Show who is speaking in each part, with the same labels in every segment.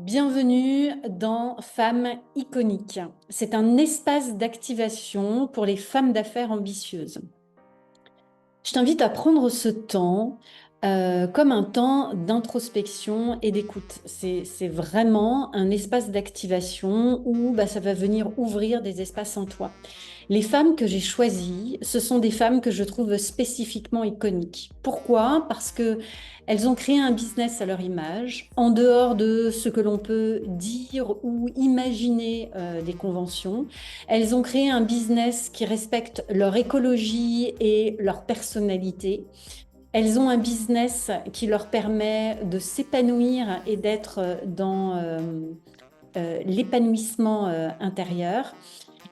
Speaker 1: Bienvenue dans Femmes iconiques. C'est un espace d'activation pour les femmes d'affaires ambitieuses. Je t'invite à prendre ce temps comme un temps d'introspection et d'écoute. C'est vraiment un espace d'activation où ça va venir ouvrir des espaces en toi. Les femmes que j'ai choisies, ce sont des femmes que je trouve spécifiquement iconiques. Pourquoi? Parce que elles ont créé un business à leur image, en dehors de ce que l'on peut dire ou imaginer des conventions. Elles ont créé un business qui respecte leur écologie et leur personnalité. Elles ont un business qui leur permet de s'épanouir et d'être dans l'épanouissement intérieur.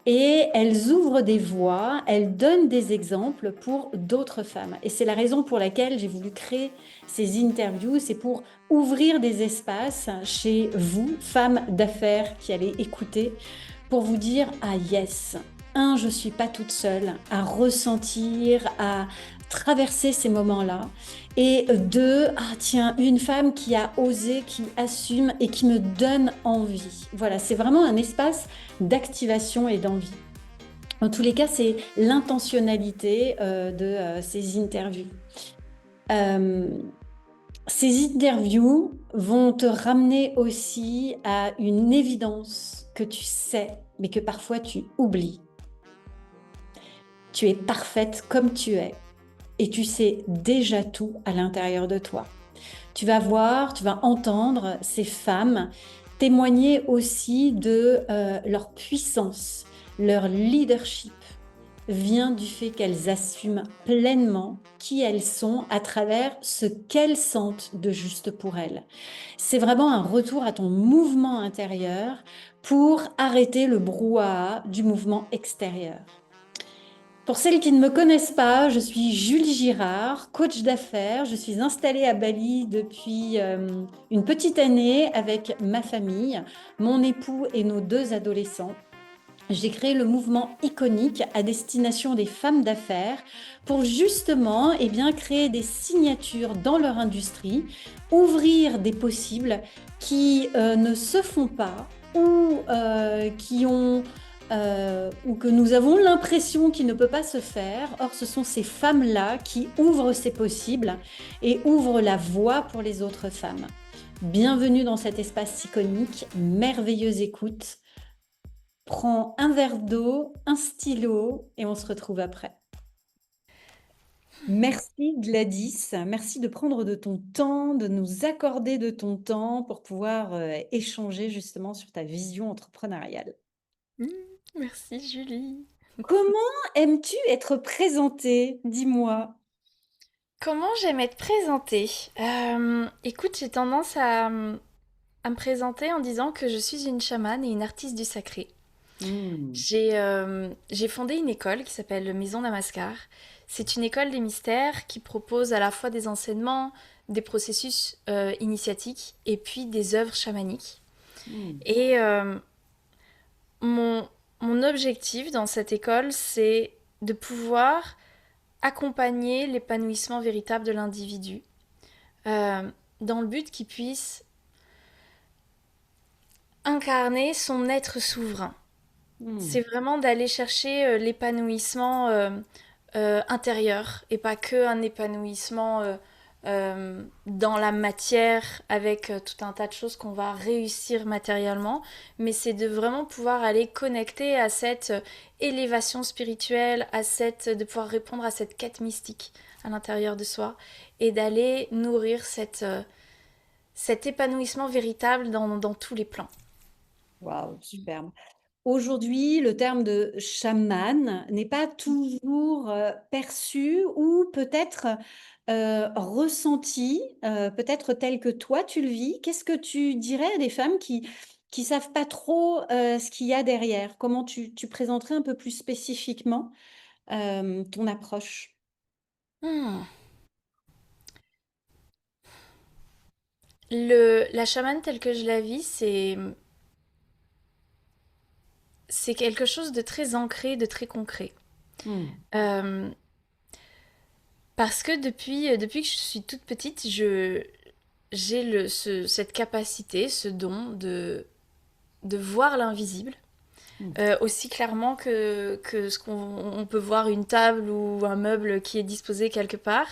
Speaker 1: Et elles ouvrent des voies, elles donnent des exemples pour d'autres femmes. Et c'est la raison pour laquelle j'ai voulu créer ces interviews, c'est pour ouvrir des espaces chez vous, femmes d'affaires qui allez écouter, pour vous dire, ah yes, je ne suis pas toute seule à ressentir, à traverser ces moments-là. Et deux, ah tiens, une femme qui a osé, qui assume et qui me donne envie. Voilà, c'est vraiment un espace d'activation et d'envie. En tous les cas, c'est l'intentionnalité de ces interviews. Euh, Ces interviews vont te ramener aussi à une évidence que tu sais, mais que parfois tu oublies. Tu es parfaite comme tu es et tu sais déjà tout à l'intérieur de toi. Tu vas voir, tu vas entendre ces femmes témoigner aussi de leur puissance, leur leadership vient du fait qu'elles assument pleinement qui elles sont à travers ce qu'elles sentent de juste pour elles. C'est vraiment un retour à ton mouvement intérieur pour arrêter le brouhaha du mouvement extérieur. Pour celles qui ne me connaissent pas, je suis Julie Girard, coach d'affaires. Je suis installée à Bali depuis une petite année avec ma famille, mon époux et nos deux adolescents. J'ai créé le mouvement iconique à destination des femmes d'affaires pour justement créer des signatures dans leur industrie, ouvrir des possibles qui ne se font pas ou qui ont ou que nous avons l'impression qu'il ne peut pas se faire. Or, ce sont ces femmes-là qui ouvrent ces possibles et ouvrent la voie pour les autres femmes. Bienvenue dans cet espace iconique, merveilleuse écoute. Prends un verre d'eau, un stylo et on se retrouve après. Merci Gladys, merci de prendre de ton temps, de nous accorder de ton temps pour pouvoir échanger justement sur ta vision entrepreneuriale.
Speaker 2: Mmh, merci Julie.
Speaker 1: Comment aimes-tu être présentée? Dis-moi.
Speaker 2: Comment j'aime être présentée? Écoute, j'ai tendance à me présenter en disant que je suis une chamane et une artiste du sacré.
Speaker 1: Hmm.
Speaker 2: J'ai fondé une école qui s'appelle Maison Namaskar. C'est une école des mystères qui propose à la fois des enseignements, des processus initiatiques et puis des œuvres chamaniques.
Speaker 1: Hmm.
Speaker 2: Et mon, mon objectif dans cette école, c'est de pouvoir accompagner l'épanouissement véritable de l'individu, euh, dans le but qu'il puisse incarner son être souverain. C'est
Speaker 1: Hmm.
Speaker 2: vraiment d'aller chercher l'épanouissement intérieur et pas que un épanouissement dans la matière avec tout un tas de choses qu'on va réussir matériellement, mais c'est de vraiment pouvoir aller connecter à cette élévation spirituelle, de pouvoir répondre à cette quête mystique à l'intérieur de soi et d'aller nourrir cet épanouissement véritable dans tous les plans.
Speaker 1: Waouh, superbe. Aujourd'hui, le terme de chaman n'est pas toujours perçu ou peut-être ressenti, peut-être tel que toi tu le vis. Qu'est-ce que tu dirais à des femmes qui savent pas trop ce qu'il y a derrière? Comment tu présenterais un peu plus spécifiquement ton approche?
Speaker 2: Hmm. La chamane telle que je la vis, c'est quelque chose de très ancré, de très concret.
Speaker 1: Hmm.
Speaker 2: Parce que depuis que je suis toute petite, j'ai cette capacité, ce don de voir l'invisible.
Speaker 1: Mm.
Speaker 2: Aussi clairement que ce qu'on on peut voir une table ou un meuble qui est disposé quelque part.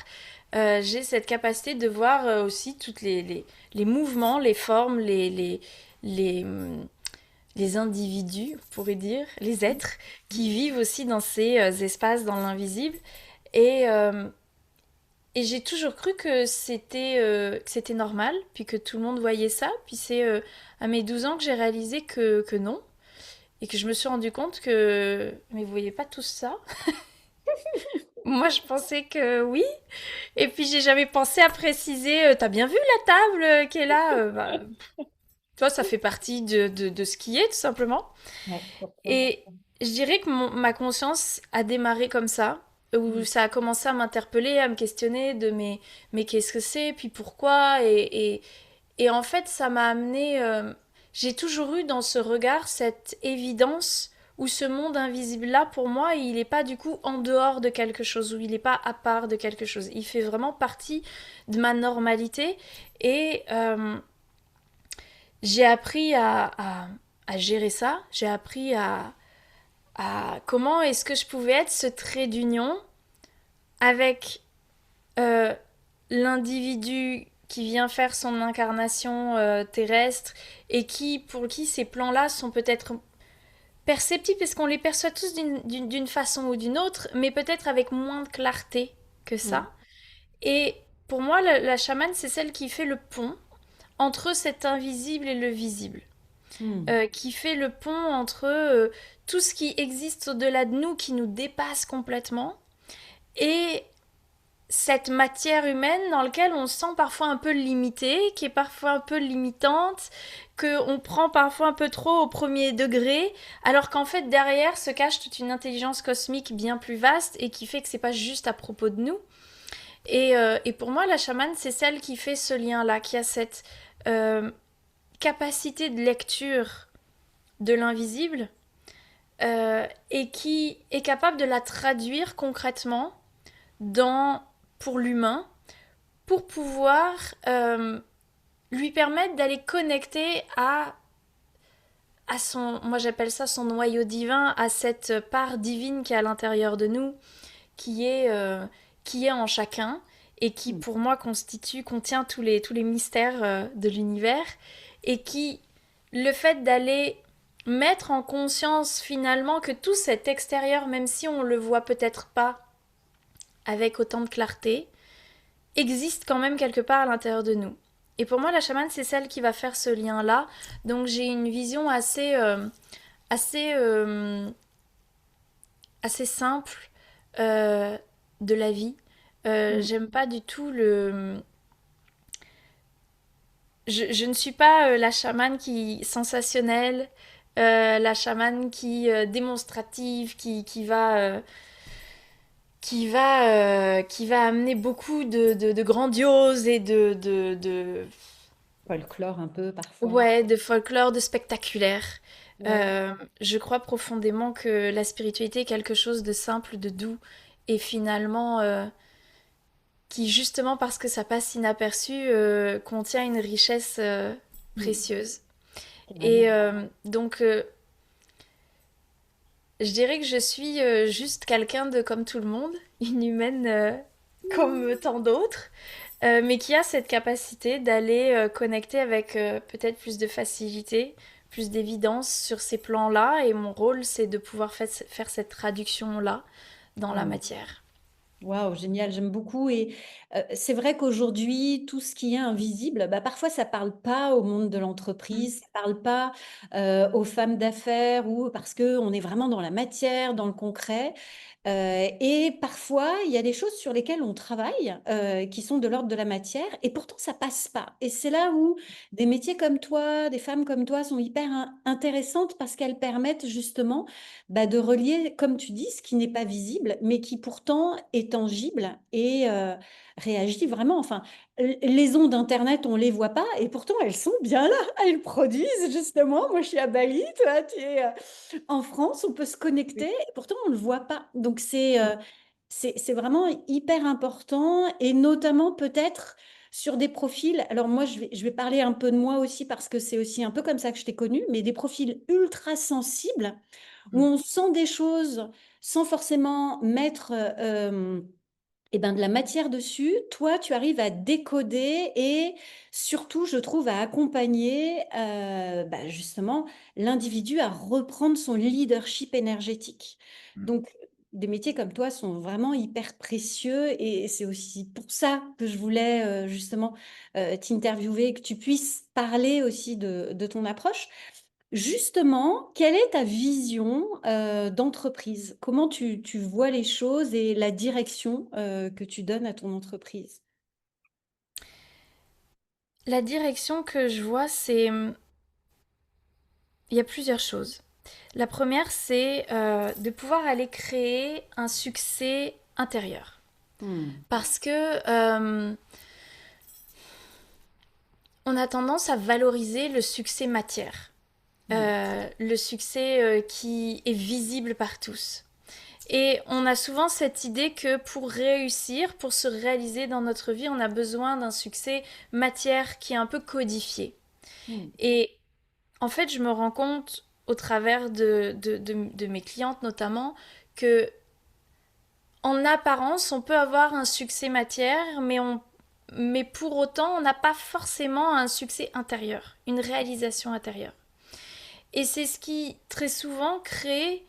Speaker 2: J'ai cette capacité de voir aussi toutes les mouvements, les formes, les, les individus, on pourrait dire, les êtres qui vivent aussi dans ces espaces, dans l'invisible. Et, euh, et j'ai toujours cru que c'était normal, puis que tout le monde voyait ça. Puis c'est à mes 12 ans que j'ai réalisé que non. Et que je me suis rendu compte que... Mais vous voyez pas tout ça? Moi, je pensais que oui. Et puis, j'ai jamais pensé à préciser, t'as bien vu la table qui est là? Bah, toi, ça fait partie de ce qui est, tout simplement.
Speaker 1: Ouais, pourquoi?
Speaker 2: Et je dirais que ma conscience a démarré comme ça, où
Speaker 1: Mm.
Speaker 2: ça a commencé à m'interpeller, à me questionner de mais qu'est-ce que c'est, puis pourquoi, et en fait, ça m'a amené. J'ai toujours eu dans ce regard cette évidence où ce monde invisible-là, pour moi, il n'est pas du coup en dehors de quelque chose, où il n'est pas à part de quelque chose. Il fait vraiment partie de ma normalité. Et j'ai appris à gérer ça. J'ai appris à comment est-ce que je pouvais être ce trait d'union avec euh, l'individu qui vient faire son incarnation terrestre et pour qui ces plans-là sont peut-être perceptibles parce qu'on les perçoit tous d'une façon ou d'une autre, mais peut-être avec moins de clarté que
Speaker 1: Mm.
Speaker 2: ça. Et pour moi, la chamane, c'est celle qui fait le pont entre cet invisible et le visible.
Speaker 1: Mm.
Speaker 2: Qui fait le pont entre tout ce qui existe au-delà de nous, qui nous dépasse complètement, et cette matière humaine dans laquelle on se sent parfois un peu limité, qui est parfois un peu limitante, qu'on prend parfois un peu trop au premier degré, alors qu'en fait derrière se cache toute une intelligence cosmique bien plus vaste et qui fait que c'est pas juste à propos de nous. Et pour moi, la chamane, c'est celle qui fait ce lien-là, qui a cette euh, capacité de lecture de l'invisible et qui est capable de la traduire concrètement dans, pour l'humain pour pouvoir lui permettre d'aller connecter à son, moi j'appelle ça son noyau divin, à cette part divine qui est à l'intérieur de nous, qui est en chacun et qui
Speaker 1: Mm.
Speaker 2: pour moi contient tous les mystères de l'univers et qui, le fait d'aller mettre en conscience finalement que tout cet extérieur, même si on le voit peut-être pas avec autant de clarté, existe quand même quelque part à l'intérieur de nous. Et pour moi, la chamane, c'est celle qui va faire ce lien-là. Donc j'ai une vision assez, euh, assez simple euh, de la vie.
Speaker 1: Mm.
Speaker 2: J'aime pas du tout le... je ne suis pas la chamane qui sensationnelle, la chamane qui démonstrative, qui va amener beaucoup de grandiose et
Speaker 1: Folklore un peu parfois.
Speaker 2: ouais, de folklore, de spectaculaire.
Speaker 1: Ouais.
Speaker 2: Je crois profondément que la spiritualité est quelque chose de simple, de doux, et finalement, qui justement parce que ça passe inaperçu, contient une richesse
Speaker 1: Mm.
Speaker 2: précieuse. Et
Speaker 1: Carrément.
Speaker 2: donc, je dirais que je suis juste quelqu'un de comme tout le monde, une humaine comme tant d'autres, mais qui a cette capacité d'aller connecter avec peut-être plus de facilité, plus d'évidence sur ces plans-là. Et mon rôle, c'est de pouvoir faire cette traduction-là dans la
Speaker 1: Mm.
Speaker 2: matière.
Speaker 1: Waouh, génial, j'aime beaucoup. Et c'est vrai qu'aujourd'hui, tout ce qui est invisible, bah, parfois ça parle pas au monde de
Speaker 2: Mm.
Speaker 1: l'entreprise, ça parle pas aux femmes d'affaires ou parce que on est vraiment dans la matière, dans le concret. Et parfois, il y a des choses sur lesquelles on travaille qui sont de l'ordre de la matière et pourtant ça passe pas. Et c'est là où des métiers comme toi, des femmes comme toi sont hyper intéressantes parce qu'elles permettent justement bah, de relier, comme tu dis, ce qui n'est pas visible, mais qui pourtant est tangible et réagit vraiment. Enfin, les ondes d'Internet, on ne les voit pas et pourtant elles sont bien là. Elles produisent justement. Moi, je suis à Bali, toi, tu es en France, on peut se connecter
Speaker 2: Oui.
Speaker 1: et pourtant on ne le voit pas. Donc c'est
Speaker 2: Mm.
Speaker 1: c'est vraiment hyper important et notamment peut-être. sur des profils, alors moi je vais parler un peu de moi aussi parce que c'est aussi un peu comme ça que je t'ai connue, mais des profils ultra sensibles où
Speaker 2: Mm.
Speaker 1: on sent des choses sans forcément mettre de la matière dessus. Toi, tu arrives à décoder et surtout, je trouve, à accompagner justement l'individu à reprendre son leadership énergétique.
Speaker 2: Mm.
Speaker 1: Donc, des métiers comme toi sont vraiment hyper précieux et c'est aussi pour ça que je voulais justement t'interviewer, que tu puisses parler aussi de ton approche. Justement, quelle est ta vision d'entreprise? Comment tu vois les choses et la direction que tu donnes à ton entreprise?
Speaker 2: La direction que je vois, c'est... Il y a plusieurs choses. La première, c'est de pouvoir aller créer un succès intérieur.
Speaker 1: Hmm.
Speaker 2: Parce que on a tendance à valoriser le succès matière,
Speaker 1: Hmm.
Speaker 2: le succès qui est visible par tous. Et on a souvent cette idée que pour réussir, pour se réaliser dans notre vie, on a besoin d'un succès matière qui est un peu codifié.
Speaker 1: Hmm.
Speaker 2: Et en fait, je me rends compte au travers de mes clientes notamment que en apparence, on peut avoir un succès matière, mais pour autant, on n'a pas forcément un succès intérieur, une réalisation intérieure. Et c'est ce qui, très souvent, crée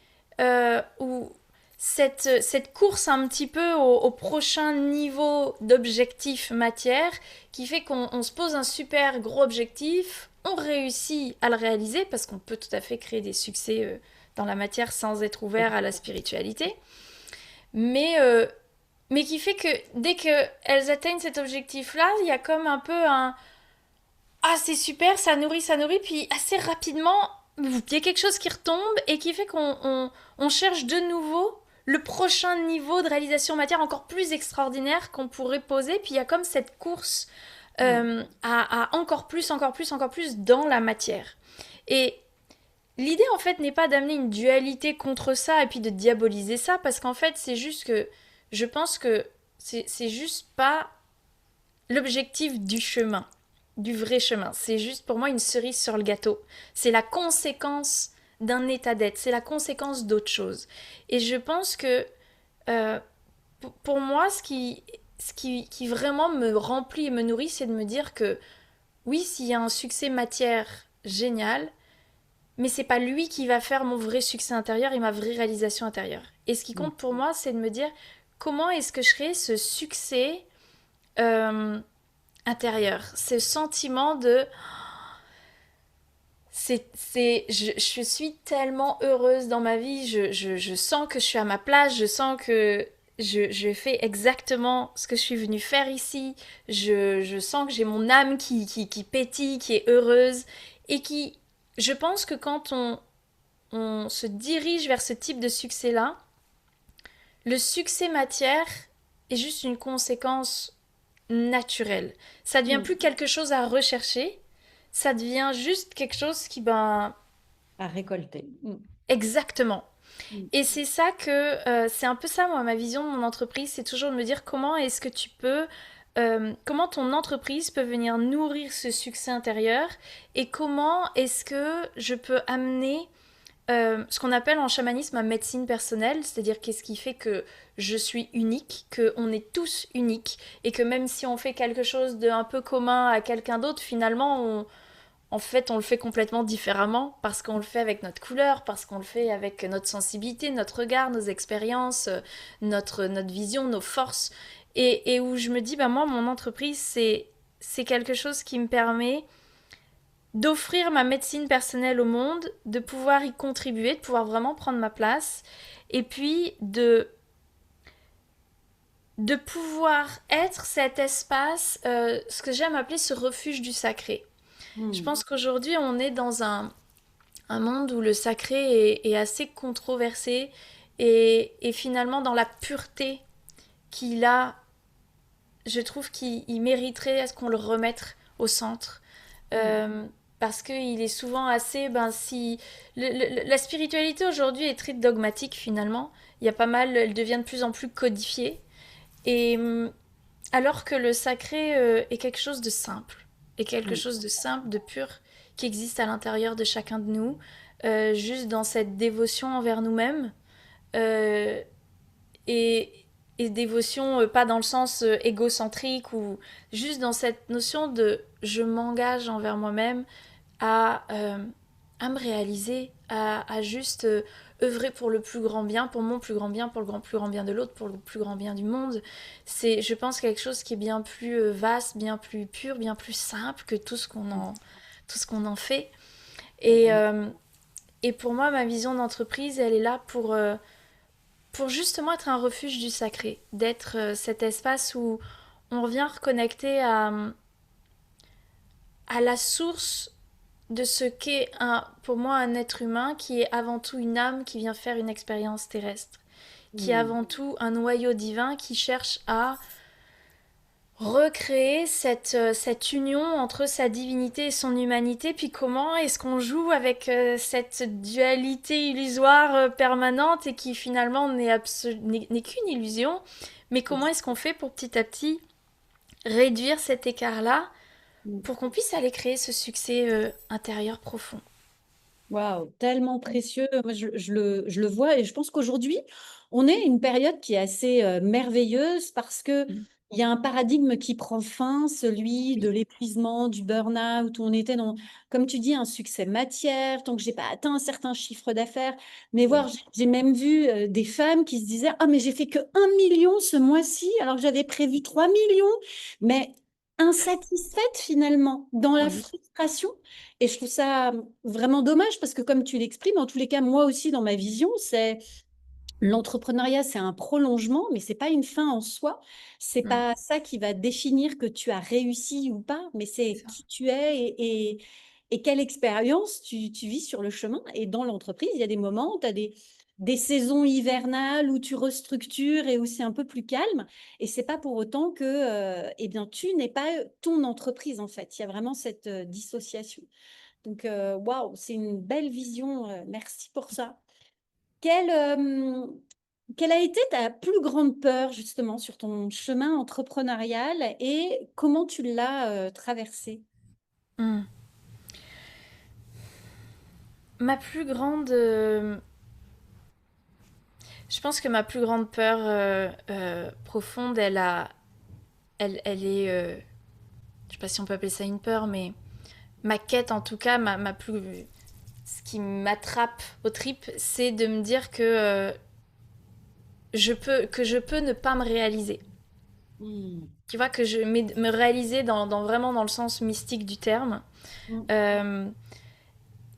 Speaker 2: ou cette course un petit peu au prochain niveau d'objectif matière qui fait qu'on se pose un super gros objectif, on réussit à le réaliser parce qu'on peut tout à fait créer des succès dans la matière sans être ouvert à la spiritualité, mais, euh, mais qui fait que dès qu'elles atteignent cet objectif-là, il y a comme un peu un ah, c'est super, ça nourrit, puis assez rapidement, il y a quelque chose qui retombe et qui fait qu'on cherche de nouveau le prochain niveau de réalisation matière encore plus extraordinaire qu'on pourrait poser. Puis il y a comme cette course
Speaker 1: Hmm.
Speaker 2: à encore plus, encore plus, encore plus dans la matière. Et l'idée, en fait, n'est pas d'amener une dualité contre ça et puis de diaboliser ça, parce qu'en fait, c'est juste que je pense que c'est juste pas l'objectif du chemin, du vrai chemin. C'est juste pour moi une cerise sur le gâteau. C'est la conséquence d'un état d'être, c'est la conséquence d'autre chose. Et je pense que euh, pour moi, qui vraiment me remplit et me nourrit, c'est de me dire que oui, s'il y a un succès matière génial, mais c'est pas lui qui va faire mon vrai succès intérieur et ma vraie réalisation intérieure. Et ce qui
Speaker 1: Hmm.
Speaker 2: compte pour moi, c'est de me dire comment est-ce que je crée ce succès euh, intérieur, ce sentiment de je suis tellement heureuse dans ma vie, je sens que je suis à ma place, je sens que je fais exactement ce que je suis venue faire ici, je sens que j'ai mon âme qui pétille, qui est heureuse, et qui, je pense que quand on se dirige vers ce type de succès-là, le succès matière est juste une conséquence naturelle. Ça devient
Speaker 1: Hmm.
Speaker 2: plus quelque chose à rechercher, ça devient juste quelque chose qui, ben,
Speaker 1: À récolter. Hmm.
Speaker 2: exactement.
Speaker 1: Hmm.
Speaker 2: Et c'est ça que, c'est un peu ça, moi, ma vision de mon entreprise, c'est toujours de me dire comment est-ce que tu peux, comment ton entreprise peut venir nourrir ce succès intérieur et comment est-ce que je peux amener ce qu'on appelle en chamanisme ma médecine personnelle, c'est-à-dire qu'est-ce qui fait que je suis unique, qu'on est tous uniques, et que même si on fait quelque chose d'un peu commun à quelqu'un d'autre, finalement, en fait, on le fait complètement différemment, parce qu'on le fait avec notre couleur, parce qu'on le fait avec notre sensibilité, notre regard, nos expériences, notre vision, nos forces, et où je me dis, bah moi, mon entreprise, c'est quelque chose qui me permet d'offrir ma médecine personnelle au monde, de pouvoir y contribuer, de pouvoir vraiment prendre ma place, et puis de pouvoir être cet espace, ce que j'aime appeler ce refuge du sacré. Je
Speaker 1: Hmm.
Speaker 2: pense qu'aujourd'hui, on est dans un monde où le sacré est assez controversé, et finalement, dans la pureté qu'il a, je trouve qu'il mériterait à ce qu'on le remette au centre.
Speaker 1: Hmm.
Speaker 2: Euh, Parce qu'il est souvent assez... Ben, si la spiritualité aujourd'hui est très dogmatique finalement. Il y a pas mal... Elle devient de plus en plus codifiée. Et alors que le sacré est quelque chose de simple, est quelque
Speaker 1: Mm.
Speaker 2: chose de simple, de pur, qui existe à l'intérieur de chacun de nous, juste dans cette dévotion envers nous-mêmes, euh, et, et dévotion pas dans le sens égocentrique, ou juste dans cette notion de je m'engage envers moi-même à, à me réaliser, à juste œuvrer pour le plus grand bien, pour mon plus grand bien, pour le plus grand bien de l'autre, pour le plus grand bien du monde. C'est, je pense, quelque chose qui est bien plus vaste, bien plus pur, bien plus simple que tout ce qu'on en fait. Et,
Speaker 1: Mm.
Speaker 2: et pour moi, ma vision d'entreprise, elle est là pour justement être un refuge du sacré, d'être cet espace où on revient reconnecter à la source de ce qu'est pour moi un être humain, qui est avant tout une âme qui vient faire une expérience terrestre, qui est
Speaker 1: Mm.
Speaker 2: avant tout un noyau divin qui cherche à recréer cette union entre sa divinité et son humanité. Puis comment est-ce qu'on joue avec cette dualité illusoire permanente et qui finalement n'est qu'une illusion, mais comment est-ce qu'on fait pour petit à petit réduire cet écart-là
Speaker 1: Mm.
Speaker 2: pour qu'on puisse aller créer ce succès intérieur profond.
Speaker 1: Waouh, tellement précieux. Moi, je le vois et je pense qu'aujourd'hui, on est une période qui est assez merveilleuse parce que
Speaker 2: Mm.
Speaker 1: il y a un paradigme qui prend fin, celui de
Speaker 2: Oui,
Speaker 1: l'épuisement, du burn-out, où on était dans, comme tu dis, un succès matière, tant que j'ai pas atteint un certain chiffre d'affaires. Mais voir,
Speaker 2: oui,
Speaker 1: j'ai même vu des femmes qui se disaient, ah, mais j'ai fait que 1 million ce mois-ci, alors que j'avais prévu 3 millions, mais insatisfaites finalement, dans la
Speaker 2: oui.
Speaker 1: frustration. Et je trouve ça vraiment dommage parce que comme tu l'exprimes, en tous les cas, moi aussi, dans ma vision, c'est l'entrepreneuriat, c'est un prolongement, mais c'est pas une fin en soi. C'est
Speaker 2: Mm.
Speaker 1: pas ça qui va définir que tu as réussi ou pas, mais
Speaker 2: C'est
Speaker 1: c'est
Speaker 2: ça.
Speaker 1: qui tu es et quelle expérience tu vis sur le chemin. Et dans l'entreprise, il y a des moments où tu as des saisons hivernales où tu restructures et où c'est un peu plus calme. Et c'est pas pour autant que eh bien, tu n'es pas ton entreprise, en fait. Il y a vraiment cette dissociation. Donc, waouh, c'est une belle vision. Merci pour ça. Quelle, quelle a été ta plus grande peur justement sur ton chemin entrepreneurial et comment tu l'as traversé?
Speaker 2: Mm. Ma plus grande... je pense que ma plus grande peur profonde, elle est... je sais pas si on peut appeler ça une peur, mais ma quête en tout cas, ma plus... Ce qui m'attrape aux tripes, c'est de me dire que je peux ne pas me réaliser.
Speaker 1: Hmm.
Speaker 2: Tu vois, que me réaliser vraiment dans le sens mystique du terme.
Speaker 1: Hmm.
Speaker 2: Euh,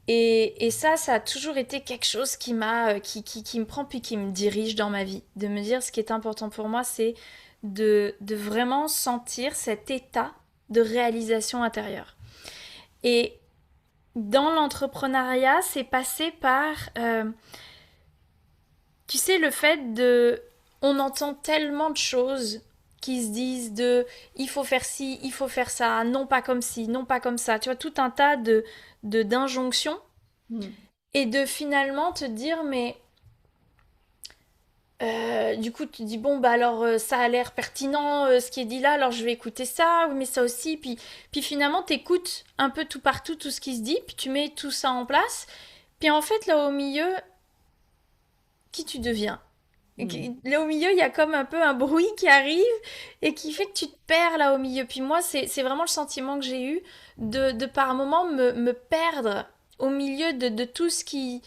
Speaker 2: et ça a toujours été quelque chose qui me prend puis qui me dirige dans ma vie. De me dire ce qui est important pour moi, c'est de vraiment sentir cet état de réalisation intérieure. Et dans l'entrepreneuriat, c'est passé par, tu sais, le fait de... On entend tellement de choses qui se disent de il faut faire ci, il faut faire ça, non pas comme ci, non pas comme ça. Tu vois, tout un tas d'injonctions
Speaker 1: Hmm.
Speaker 2: et de finalement te dire mais du coup tu dis bon bah alors ça a l'air pertinent ce qui est dit là, alors je vais écouter ça, oui mais ça aussi, puis finalement t'écoutes un peu tout partout tout ce qui se dit, puis tu mets tout ça en place, puis en fait là au milieu qui tu deviens.
Speaker 1: Hmm.
Speaker 2: Là au milieu, il y a comme un peu un bruit qui arrive et qui fait que tu te perds là au milieu. Puis moi, c'est vraiment le sentiment que j'ai eu de par moment me perdre au milieu de tout ce qui,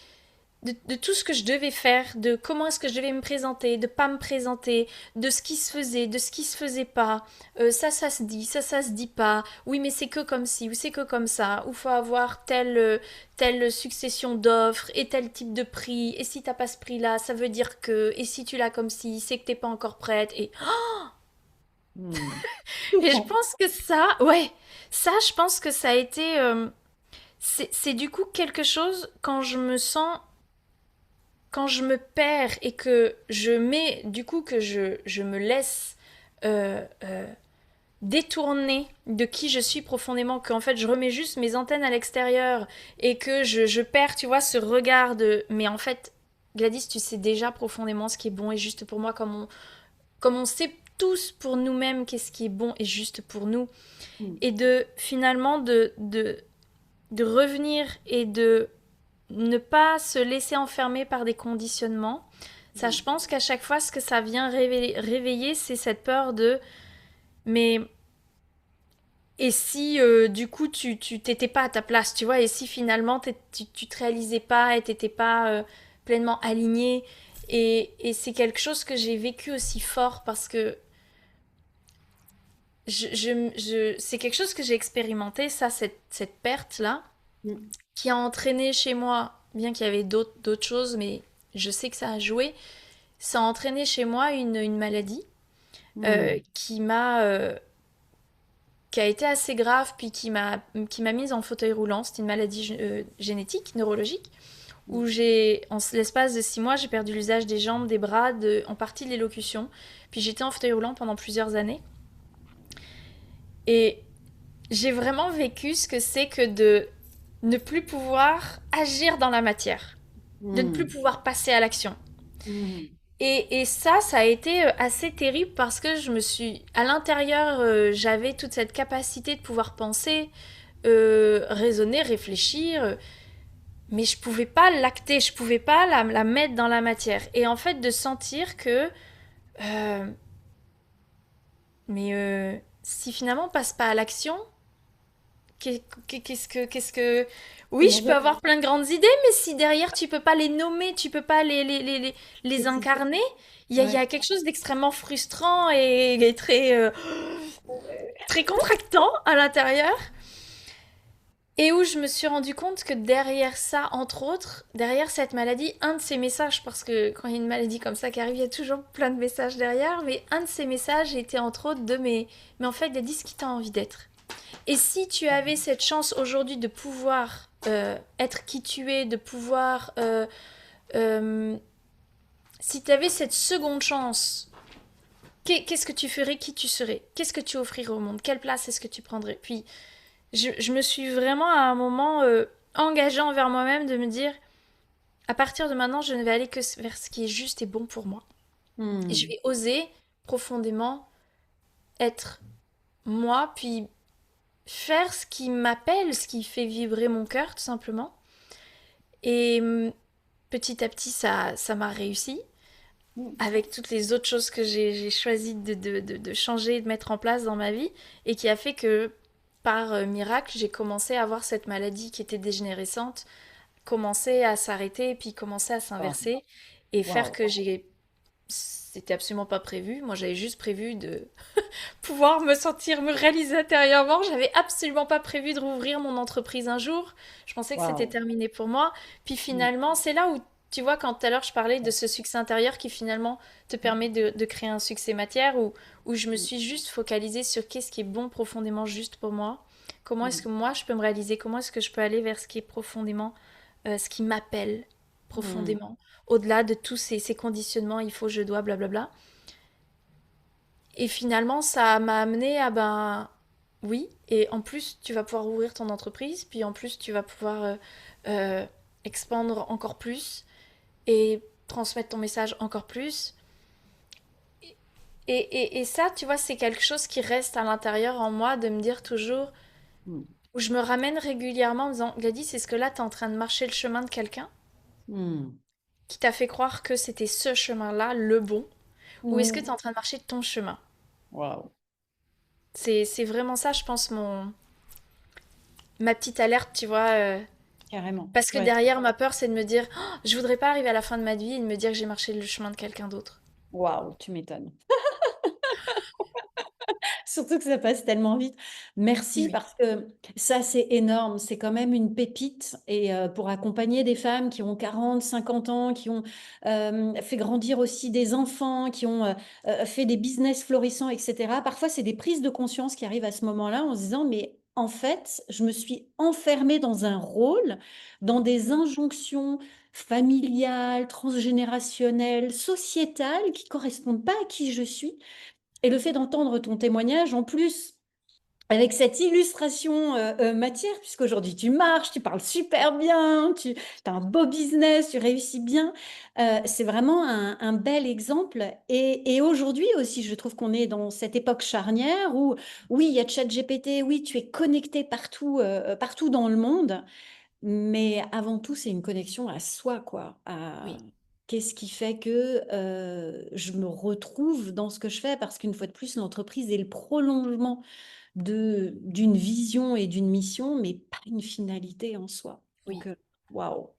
Speaker 2: de tout ce que je devais faire, de comment est-ce que je devais me présenter, de pas me présenter, de ce qui se faisait, de ce qui se faisait pas. Ça se dit, ça se dit pas. Oui, mais c'est que comme ci ou c'est que comme ça. Ou faut avoir telle succession d'offres et tel type de prix. Et si t'as pas ce prix-là, ça veut dire que. Et si tu l'as comme ci, c'est que t'es pas encore prête.
Speaker 1: Hmm.
Speaker 2: Et je
Speaker 1: Touchant.
Speaker 2: pense que ça, ouais, ça, je pense que ça a été. C'est du coup quelque chose quand je me perds et que je mets, du coup, que je me laisse détourner de qui je suis profondément, qu'en fait je remets juste mes antennes à l'extérieur et que je perds, tu vois, ce regard de. Mais en fait, Gladys, tu sais déjà profondément ce qui est bon et juste pour moi, comme on sait tous pour nous-mêmes qu'est-ce qui est bon et juste pour nous,
Speaker 1: Mm.
Speaker 2: et de finalement de revenir et de ne pas se laisser enfermer par des conditionnements. Ça,
Speaker 1: Mm.
Speaker 2: je pense qu'à chaque fois, ce que ça vient réveiller, c'est cette peur de mais et si du coup tu t'étais pas à ta place, tu vois, et si finalement tu te réalisais pas et t'étais pas pleinement aligné, et c'est quelque chose que j'ai vécu aussi fort parce que c'est quelque chose que j'ai expérimenté, ça, cette perte-là,
Speaker 1: Mm.
Speaker 2: qui a entraîné chez moi, bien qu'il y avait d'autres choses, mais je sais que ça a joué, ça a entraîné chez moi une maladie
Speaker 1: Mm.
Speaker 2: qui m'a qui a été assez grave, puis qui m'a mise en fauteuil roulant. C'était une maladie génétique, neurologique, où en l'espace de 6 mois, j'ai perdu l'usage des jambes, des bras, en partie de l'élocution. Puis j'étais en fauteuil roulant pendant plusieurs années. Et j'ai vraiment vécu ce que c'est que de ne plus pouvoir agir dans la matière, de ne plus
Speaker 1: Mm.
Speaker 2: pouvoir passer à l'action.
Speaker 1: Mm.
Speaker 2: Et ça a été assez terrible parce que à l'intérieur, j'avais toute cette capacité de pouvoir penser, raisonner, réfléchir, mais je pouvais pas l'acter, je pouvais pas la mettre dans la matière. Et en fait, de sentir que, euh, mais si finalement on passe pas à l'action, qu'est-ce que... Oui,
Speaker 1: Comment
Speaker 2: je peux
Speaker 1: dire?
Speaker 2: avoir plein de grandes idées, mais si derrière tu peux pas les nommer, tu peux pas les
Speaker 1: Préciser.
Speaker 2: incarner, il y
Speaker 1: Ouais.
Speaker 2: a quelque chose d'extrêmement frustrant et très contractant à l'intérieur. Et où je me suis rendu compte que derrière ça, entre autres, derrière cette maladie, un de ces messages, parce que quand il y a une maladie comme ça qui arrive, il y a toujours plein de messages derrière, mais un de ces messages était entre autres mais en fait, il a dit ce qui t'a envie d'être. Et si tu avais cette chance aujourd'hui de pouvoir être qui tu es, de pouvoir... si tu avais cette seconde chance, qu'est-ce que tu ferais, qui tu serais? Qu'est-ce que tu offrirais au monde? Quelle place est-ce que tu prendrais? Puis je me suis vraiment à un moment engagée envers moi-même de me dire, à partir de maintenant, je ne vais aller que vers ce qui est juste et bon pour moi. Et je
Speaker 1: Mm.
Speaker 2: vais oser profondément être moi, puis faire ce qui m'appelle, ce qui fait vibrer mon cœur, tout simplement. Et petit à petit, ça m'a réussi.
Speaker 1: Mm.
Speaker 2: Avec toutes les autres choses que j'ai choisi de changer, de mettre en place dans ma vie, et qui a fait que, par miracle, j'ai commencé à avoir cette maladie qui était dégénérescente, commencer à s'arrêter, puis commencer à
Speaker 1: Wow.
Speaker 2: s'inverser, et faire
Speaker 1: Wow.
Speaker 2: que j'ai... C'était absolument pas prévu. Moi, j'avais juste prévu de pouvoir me réaliser intérieurement. J'avais absolument pas prévu de rouvrir mon entreprise un jour. Je pensais que c'était
Speaker 1: Wow.
Speaker 2: terminé pour moi. Puis
Speaker 1: Mm.
Speaker 2: finalement, c'est là où, tu vois, quand tout à l'heure je parlais de ce succès intérieur qui finalement te permet de créer un succès matière, où je me
Speaker 1: Mm.
Speaker 2: suis juste focalisée sur qu'est-ce qui est bon profondément juste pour moi. Comment est-ce
Speaker 1: Mm.
Speaker 2: que moi je peux me réaliser? Comment est-ce que je peux aller vers ce qui est profondément, ce qui m'appelle
Speaker 1: Mm.
Speaker 2: profondément, au-delà de tous ces conditionnements, il faut, je dois, blablabla. Et finalement, ça m'a amené à ben oui, et en plus, tu vas pouvoir ouvrir ton entreprise, puis en plus, tu vas pouvoir euh, expandre encore plus et transmettre ton message encore plus. Et ça, tu vois, c'est quelque chose qui reste à l'intérieur en moi, de me dire toujours,
Speaker 1: Mm.
Speaker 2: où je me ramène régulièrement en me disant, Gladys, est-ce que là, tu es en train de marcher le chemin de quelqu'un
Speaker 1: Mm.
Speaker 2: qui t'a fait croire que c'était ce chemin-là, le bon, ou est-ce que tu es
Speaker 1: Mm.
Speaker 2: en train de marcher ton chemin?
Speaker 1: Wow.
Speaker 2: C'est vraiment ça, je pense, ma petite alerte, tu vois.
Speaker 1: Carrément.
Speaker 2: Parce que
Speaker 1: Ouais.
Speaker 2: derrière, ma peur, c'est de me dire, oh, je voudrais pas arriver à la fin de ma vie et de me dire que j'ai marché le chemin de quelqu'un d'autre.
Speaker 1: Waouh, tu m'étonnes. Surtout que ça passe tellement vite. Merci
Speaker 2: Oui.
Speaker 1: parce que ça, c'est énorme. C'est quand même une pépite et pour accompagner des femmes qui ont 40, 50 ans, qui ont, fait grandir aussi des enfants, qui ont, fait des business florissants et cetera. Parfois, c'est des prises de conscience qui arrivent à ce moment-là en se disant: «Mais en fait, je me suis enfermée dans un rôle, dans des injonctions familiales, transgénérationnelles, sociétales qui correspondent pas à qui je suis». Et le fait d'entendre ton témoignage, en plus, avec cette illustration matière, puisqu'aujourd'hui tu marches, tu parles super bien, tu as un beau business, tu réussis bien. C'est vraiment un bel exemple. Et aujourd'hui aussi, je trouve qu'on est dans cette époque charnière où, oui, il y a ChatGPT, oui, tu es connecté partout, partout dans le monde, mais avant tout, c'est une connexion à soi, quoi.
Speaker 2: Oui,
Speaker 1: Qu'est-ce qui fait que je me retrouve dans ce que je fais? Parce qu'une fois de plus, l'entreprise est le prolongement d'une vision et d'une mission, mais pas une finalité en soi.
Speaker 2: oui.
Speaker 1: Donc, waouh,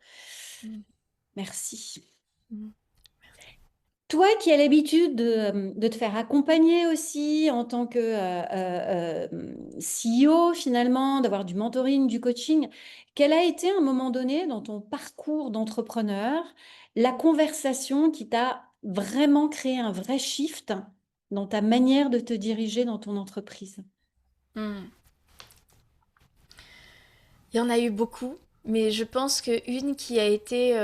Speaker 2: Mm,
Speaker 1: merci.
Speaker 2: mm.
Speaker 1: Toi qui as l'habitude de te faire accompagner aussi en tant que CEO finalement, d'avoir du mentoring, du coaching, quel a été à un moment donné dans ton parcours d'entrepreneur la conversation qui t'a vraiment créé un vrai shift dans ta manière de te diriger dans ton entreprise?
Speaker 2: Mm. Il y en a eu beaucoup, mais je pense qu'une qui a été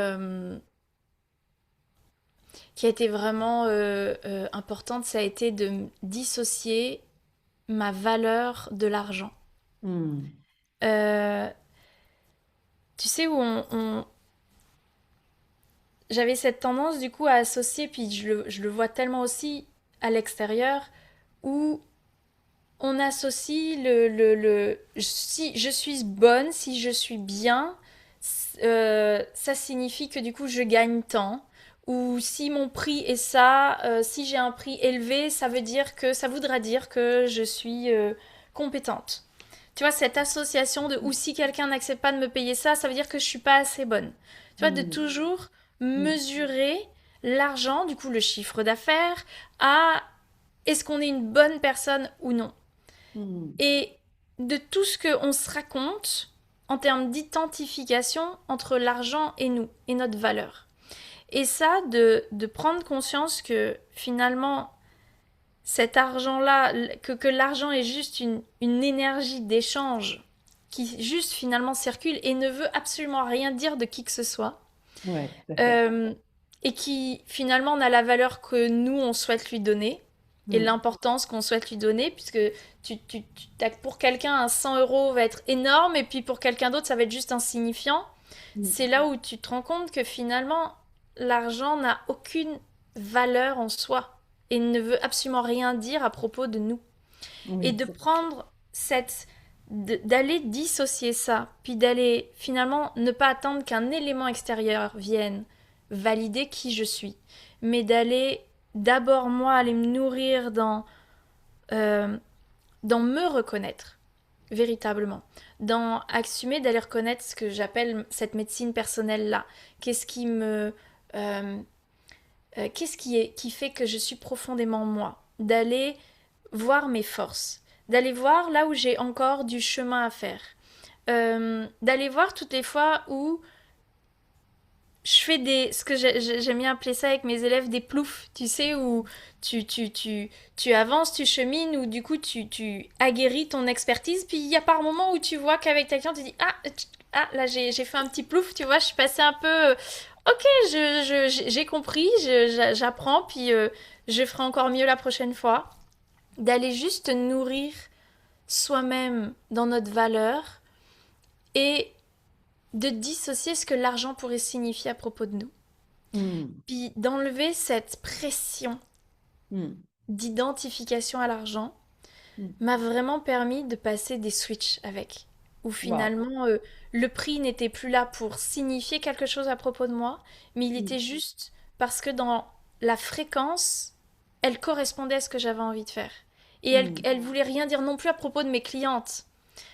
Speaker 2: vraiment importante, ça a été de dissocier ma valeur de l'argent.
Speaker 1: Hmm.
Speaker 2: Euh, Tu sais, j'avais cette tendance du coup à associer, puis je le vois tellement aussi à l'extérieur, où on associe si je suis bonne, si je suis bien, ça signifie que du coup je gagne tant. Ou si mon prix est ça, si j'ai un prix élevé, ça voudra dire que je suis compétente. Tu vois, cette association de ou si quelqu'un n'accepte pas de me payer ça, ça veut dire que je suis pas assez bonne. Tu vois, de
Speaker 1: Hmm.
Speaker 2: toujours
Speaker 1: Hmm.
Speaker 2: mesurer l'argent, du coup le chiffre d'affaires, à est-ce qu'on est une bonne personne ou non.
Speaker 1: Hmm.
Speaker 2: Et de tout ce qu'on se raconte en termes d'identification entre l'argent et nous, et notre valeur. Et ça, de prendre conscience que finalement, cet argent-là, que l'argent est juste une énergie d'échange qui juste finalement circule et ne veut absolument rien dire de qui que ce soit.
Speaker 1: Ouais, tout à fait.
Speaker 2: Euh, et qui finalement n'a la valeur que nous, on souhaite lui donner et
Speaker 1: Hmm.
Speaker 2: l'importance qu'on souhaite lui donner, puisque pour quelqu'un, un 100 euros va être énorme et puis pour quelqu'un d'autre, ça va être juste insignifiant.
Speaker 1: Hmm.
Speaker 2: C'est là où tu te rends compte que finalement, l'argent n'a aucune valeur en soi et ne veut absolument rien dire à propos de nous. Et
Speaker 1: Oui,
Speaker 2: de prendre d'aller dissocier ça, puis d'aller finalement ne pas attendre qu'un élément extérieur vienne valider qui je suis, mais d'aller d'abord moi aller me nourrir euh, dans me reconnaître véritablement, dans assumer d'aller reconnaître ce que j'appelle cette médecine personnelle là. Qu'est-ce qui me qui fait que je suis profondément moi, d'aller voir mes forces, d'aller voir là où j'ai encore du chemin à faire, d'aller voir toutes les fois où je fais ce que j'aime bien appeler ça avec mes élèves des ploufs, tu sais, où tu avances, tu chemines, où du coup tu aguerris ton expertise, puis il y a par moments où tu vois qu'avec ta cliente, tu dis ah là j'ai fait un petit plouf, tu vois, je suis passée un peu, ok, j'ai compris, j'apprends, puis je ferai encore mieux la prochaine fois. D'aller juste nourrir soi-même dans notre valeur et de dissocier ce que l'argent pourrait signifier à propos de nous.
Speaker 1: Hmm.
Speaker 2: Puis d'enlever cette pression
Speaker 1: Hmm.
Speaker 2: d'identification à l'argent
Speaker 1: Hmm.
Speaker 2: m'a vraiment permis de passer des switches avec. Où
Speaker 1: Wow.
Speaker 2: finalement, le prix n'était plus là pour signifier quelque chose à propos de moi, mais il
Speaker 1: Hmm.
Speaker 2: était juste parce que dans la fréquence, elle correspondait à ce que j'avais envie de faire. Et
Speaker 1: Hmm.
Speaker 2: elle voulait rien dire non plus à propos de mes clientes.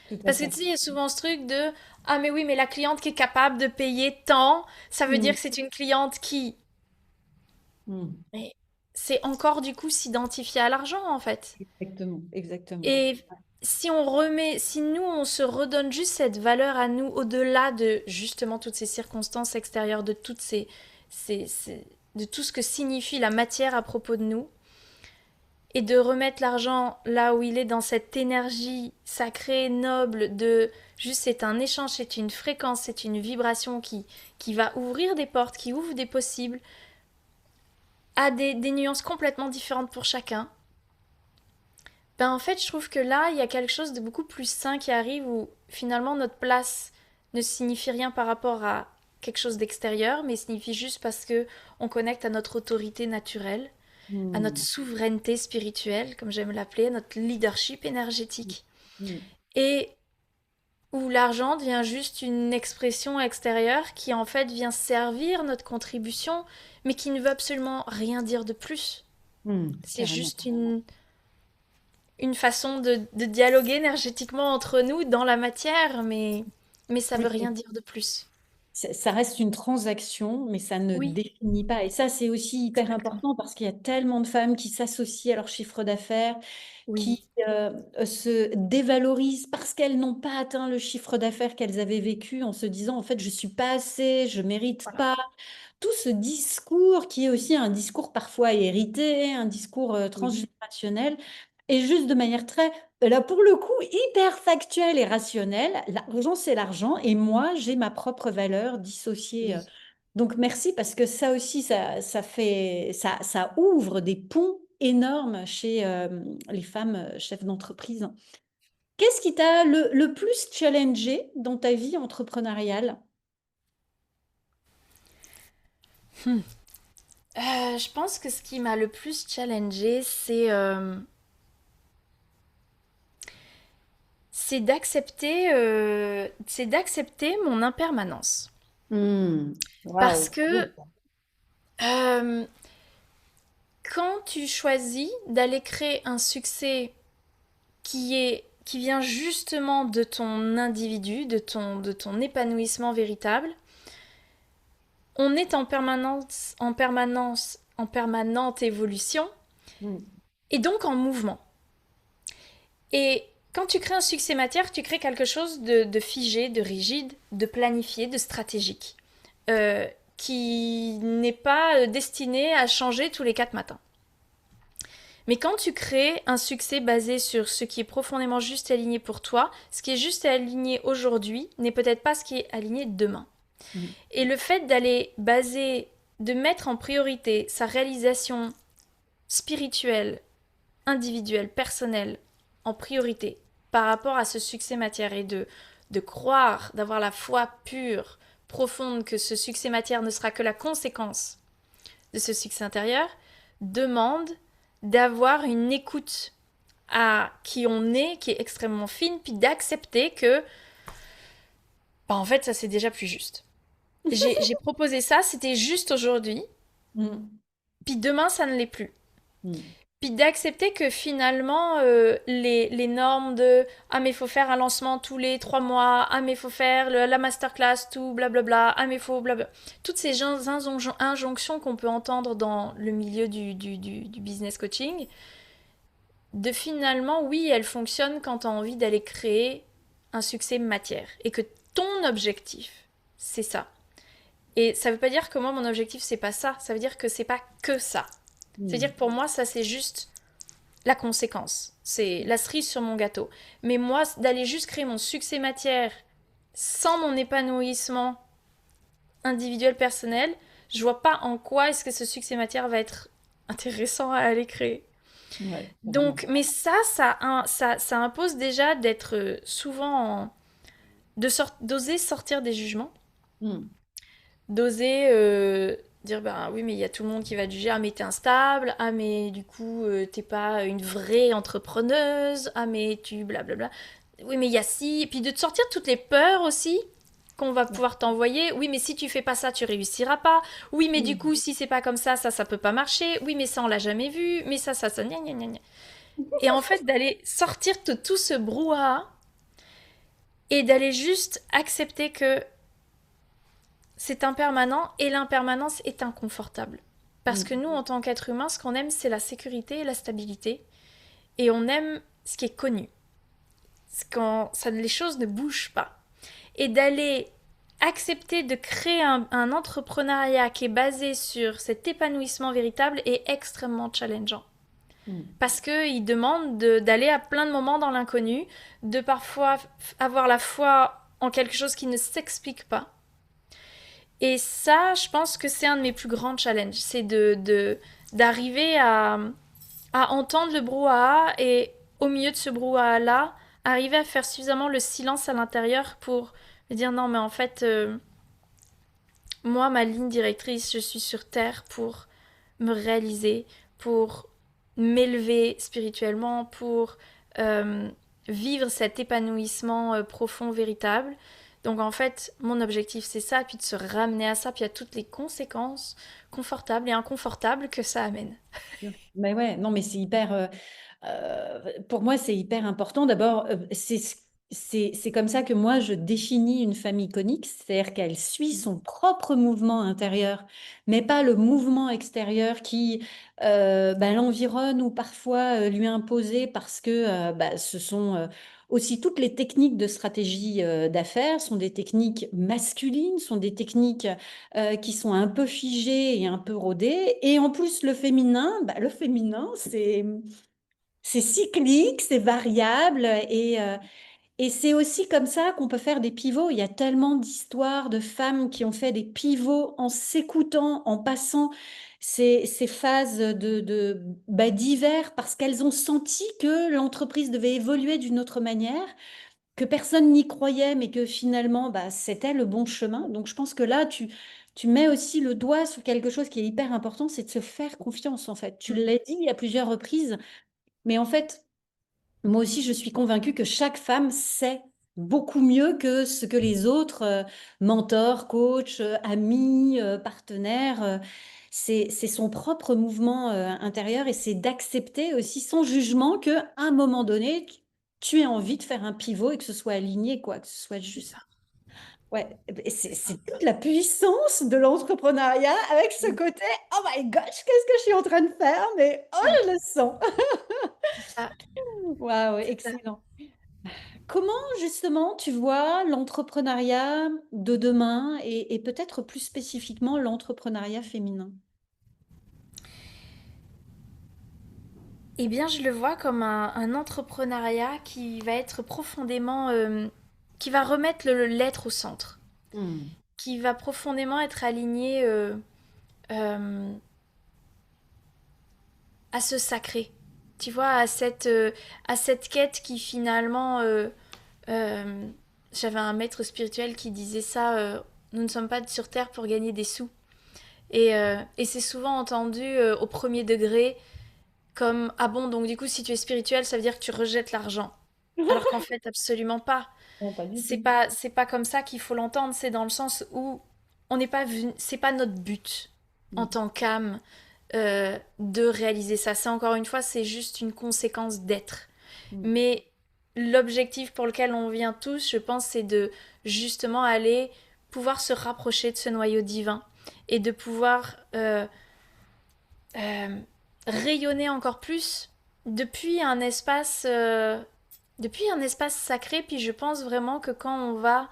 Speaker 1: Tout à
Speaker 2: Parce que
Speaker 1: fait.
Speaker 2: tu sais, il y a souvent ce truc de ah, mais oui, mais la cliente qui est capable de payer tant, ça veut dire
Speaker 1: Hmm.
Speaker 2: que c'est une cliente qui.
Speaker 1: Hmm.
Speaker 2: Mais c'est encore du coup s'identifier à l'argent en fait.
Speaker 1: Exactement, exactement.
Speaker 2: Et si nous on se redonne juste cette valeur à nous au-delà de justement toutes ces circonstances extérieures, de de tout ce que signifie la matière à propos de nous, et de remettre l'argent là où il est dans cette énergie sacrée, noble, de juste c'est un échange, c'est une fréquence, c'est une vibration qui va ouvrir des portes, qui ouvre des possibles, à des nuances complètement différentes pour chacun. Ben, en fait, je trouve que là, il y a quelque chose de beaucoup plus sain qui arrive où finalement notre place ne signifie rien par rapport à quelque chose d'extérieur, mais signifie juste parce que on connecte à notre autorité naturelle, à notre
Speaker 1: Hmm.
Speaker 2: souveraineté spirituelle, comme j'aime l'appeler, à notre leadership énergétique.
Speaker 1: Hmm.
Speaker 2: Et où l'argent devient juste une expression extérieure qui en fait vient servir notre contribution, mais qui ne veut absolument rien dire de plus. C'est
Speaker 1: Carrément.
Speaker 2: juste une façon de dialoguer énergétiquement entre nous dans la matière, mais ça veut rien
Speaker 1: Oui.
Speaker 2: dire de plus.
Speaker 1: Ça reste une transaction, mais ça ne
Speaker 2: Oui,
Speaker 1: définit pas. Et ça, c'est aussi hyper
Speaker 2: exactement.
Speaker 1: important parce qu'il y a tellement de femmes qui s'associent à leur chiffre d'affaires,
Speaker 2: Oui,
Speaker 1: qui se dévalorisent parce qu'elles n'ont pas atteint le chiffre d'affaires qu'elles avaient vécu en se disant, en fait, je suis pas assez, je mérite
Speaker 2: voilà.
Speaker 1: pas. Tout ce discours qui est aussi un discours parfois hérité, un discours
Speaker 2: Oui,
Speaker 1: transgénérationnel, et juste de manière très, là pour le coup, hyper factuelle et rationnelle. L'argent, c'est l'argent, et moi, j'ai ma propre valeur dissociée.
Speaker 2: oui.
Speaker 1: Donc merci parce que ça aussi, ça fait, ça ouvre des ponts énormes chez les femmes chefs d'entreprise. Qu'est-ce qui t'a le plus challengé dans ta vie entrepreneuriale?
Speaker 2: Je pense que ce qui m'a le plus challengé, c'est d'accepter mon impermanence.
Speaker 1: Hmm.
Speaker 2: Parce
Speaker 1: Waouh.
Speaker 2: que euh, quand tu choisis d'aller créer un succès qui vient justement de ton individu, de ton épanouissement véritable, on est en permanente évolution
Speaker 1: Hmm.
Speaker 2: et donc en mouvement. Et quand tu crées un succès matière, tu crées quelque chose de figé, de rigide, de planifié, de stratégique, euh, qui n'est pas destiné à changer tous les 4 matins. Mais quand tu crées un succès basé sur ce qui est profondément juste et aligné pour toi, ce qui est juste et aligné aujourd'hui n'est peut-être pas ce qui est aligné demain.
Speaker 1: Hmm.
Speaker 2: Et le fait de mettre en priorité sa réalisation spirituelle, individuelle, personnelle, en priorité par rapport à ce succès matière et de croire, d'avoir la foi pure, profonde que ce succès matière ne sera que la conséquence de ce succès intérieur, demande d'avoir une écoute à qui on est, qui est extrêmement fine, puis d'accepter que, bah, en fait, ça c'est déjà plus juste. J'ai proposé ça, c'était juste aujourd'hui,
Speaker 1: Hmm.
Speaker 2: puis demain ça ne l'est plus.
Speaker 1: Hmm.
Speaker 2: Puis d'accepter que finalement, les normes de ah, mais il faut faire un lancement tous les 3 mois, ah, mais il faut faire la masterclass, tout blablabla, ah, mais il faut blablabla. Toutes ces injonctions qu'on peut entendre dans le milieu du business coaching, de finalement, oui, elles fonctionnent quand tu as envie d'aller créer un succès matière et que ton objectif, c'est ça. Et ça veut pas dire que moi, mon objectif, c'est pas ça. Ça veut dire que c'est pas que ça. C'est-à-dire
Speaker 1: Hmm.
Speaker 2: que pour moi, ça, c'est juste la conséquence. C'est la cerise sur mon gâteau. Mais moi, d'aller juste créer mon succès matière sans mon épanouissement individuel personnel, je vois pas en quoi est-ce que ce succès matière va être intéressant à aller créer.
Speaker 1: Ouais, carrément.
Speaker 2: Donc, mais ça impose déjà d'être souvent d'oser sortir des jugements,
Speaker 1: Hmm.
Speaker 2: d'oser dire ben oui mais il y a tout le monde qui va te juger, ah mais t'es instable, ah mais du coup t'es pas une vraie entrepreneuse, ah mais tu blablabla, oui mais il y a si, et puis de te sortir toutes les peurs aussi qu'on va pouvoir t'envoyer, oui mais si tu fais pas ça tu réussiras pas, oui mais du
Speaker 1: Hmm.
Speaker 2: coup si c'est pas comme ça peut pas marcher, oui mais ça on l'a jamais vu, mais ça gna gna gna gna. Et en fait d'aller sortir de tout ce brouhaha et d'aller juste accepter que c'est impermanent et l'impermanence est inconfortable. Parce que
Speaker 1: Hmm.
Speaker 2: nous, en tant qu'êtres humains, ce qu'on aime, c'est la sécurité et la stabilité. Et on aime ce qui est connu. Quand les choses ne bougent pas. Et d'aller accepter de créer un entrepreneuriat qui est basé sur cet épanouissement véritable est extrêmement challengeant.
Speaker 1: Hmm.
Speaker 2: Parce qu'il demande d'aller à plein de moments dans l'inconnu, de parfois avoir la foi en quelque chose qui ne s'explique pas. Et ça, je pense que c'est un de mes plus grands challenges, c'est d'arriver à entendre le brouhaha et au milieu de ce brouhaha-là, arriver à faire suffisamment le silence à l'intérieur pour me dire non, mais en fait, moi, ma ligne directrice, je suis sur Terre pour me réaliser, pour m'élever spirituellement, pour euh, vivre cet épanouissement profond, véritable. Donc en fait, mon objectif c'est ça, puis de se ramener à ça, puis à toutes les conséquences confortables et inconfortables que ça amène.
Speaker 1: Mais ouais, non, mais c'est hyper. Pour moi, c'est hyper important. D'abord, c'est comme ça que moi, je définis une famille conique, c'est-à-dire qu'elle suit son propre mouvement intérieur, mais pas le mouvement extérieur qui bah, l'environne ou parfois lui est imposé parce que bah, ce sont aussi toutes les techniques de stratégie d'affaires sont des techniques masculines, sont des techniques qui sont un peu figées et un peu rodées. Et en plus, bah, le féminin, c'est cyclique, c'est variable et c'est aussi comme ça qu'on peut faire des pivots. Il y a tellement d'histoires de femmes qui ont fait des pivots en s'écoutant, en passant ces phases bah, d'hiver parce qu'elles ont senti que l'entreprise devait évoluer d'une autre manière, que personne n'y croyait, mais que finalement, bah, c'était le bon chemin. Donc je pense que là, tu mets aussi le doigt sur quelque chose qui est hyper important, c'est de se faire confiance en fait. Tu l'as dit à plusieurs reprises, mais en fait, moi aussi, je suis convaincue que chaque femme sait beaucoup mieux que ce que les autres mentors, coachs, amis, partenaires. C'est son propre mouvement intérieur et c'est d'accepter aussi sans jugement que à un moment donné, tu aies envie de faire un pivot et que ce soit aligné, quoi, que ce soit
Speaker 2: C'est ça,
Speaker 1: juste. Ouais, et
Speaker 2: c'est ça.
Speaker 1: c'est toute la puissance de l'entrepreneuriat avec ce
Speaker 2: Mm.
Speaker 1: côté, oh my gosh, qu'est-ce que je suis en train de faire? Mais oh,
Speaker 2: Mm.
Speaker 1: je le sens.
Speaker 2: C'est ça,
Speaker 1: Waouh,
Speaker 2: c'est ça.
Speaker 1: excellent. Comment justement tu vois l'entrepreneuriat de demain et peut-être plus spécifiquement l'entrepreneuriat féminin?
Speaker 2: Eh bien, je le vois comme un entrepreneuriat qui va être profondément, qui va remettre l'être au centre,
Speaker 1: Hmm.
Speaker 2: qui va profondément être aligné euh, à ce sacré. Tu vois, à cette quête qui finalement... euh, j'avais un maître spirituel qui disait ça, nous ne sommes pas sur Terre pour gagner des sous. Et c'est souvent entendu au premier degré comme ah bon, donc du coup, si tu es spirituel, ça veut dire que tu rejettes l'argent. Alors qu'en fait, absolument pas.
Speaker 1: Non, pas du tout.
Speaker 2: C'est pas comme ça qu'il faut l'entendre. C'est dans le sens où on n'est pas c'est pas notre but en
Speaker 1: Hmm.
Speaker 2: tant qu'âme de réaliser ça. C'est encore une fois, c'est juste une conséquence d'être.
Speaker 1: Hmm.
Speaker 2: Mais l'objectif pour lequel on vient tous, je pense, c'est de justement aller pouvoir se rapprocher de ce noyau divin et de pouvoir euh, rayonner encore plus depuis un espace sacré. Puis je pense vraiment que quand on va,